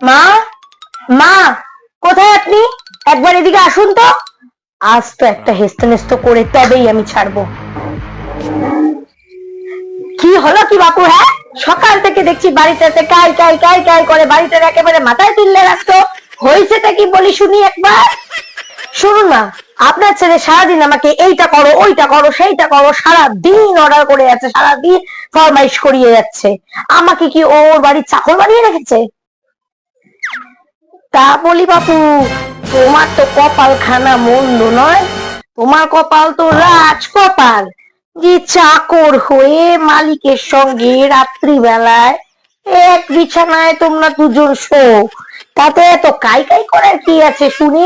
মা, মা, কোথায় আপনি? একবার এদিকে আসুন তো। আজ তো একটা হেস্তনেস্ত করে তবেই আমি ছাড়বো। কি হলো কি বাপু? হ্যাঁ, সকাল থেকে দেখছি বাড়িটাতে কাই কাই কাই কাই করে, বাড়িটার একেবারে মাথায় তুললে রাখতো। হয়েছেটা কি বলি শুনি একবার। শুনুন না, আপনার ছেলে সারাদিন আমাকে এইটা করো ওইটা করো সেইটা করো, সারাদিন অর্ডার করে যাচ্ছে, সারাদিন ফরমাইশ করিয়ে যাচ্ছে। আমাকে কি ওর বাড়ির চাকর বানিয়ে রেখেছে? তা বলি বাপু, তোমার তো কপাল খানা মন্দ নয়। তোমার কপাল তো রাজ কপাল, যে চাকর হয়ে মালিকের সঙ্গে রাত্রিবেলায় এক বিছানায় তোমরা দুজন শো। তাতে এত কাই কাই করার কি আছে শুনি?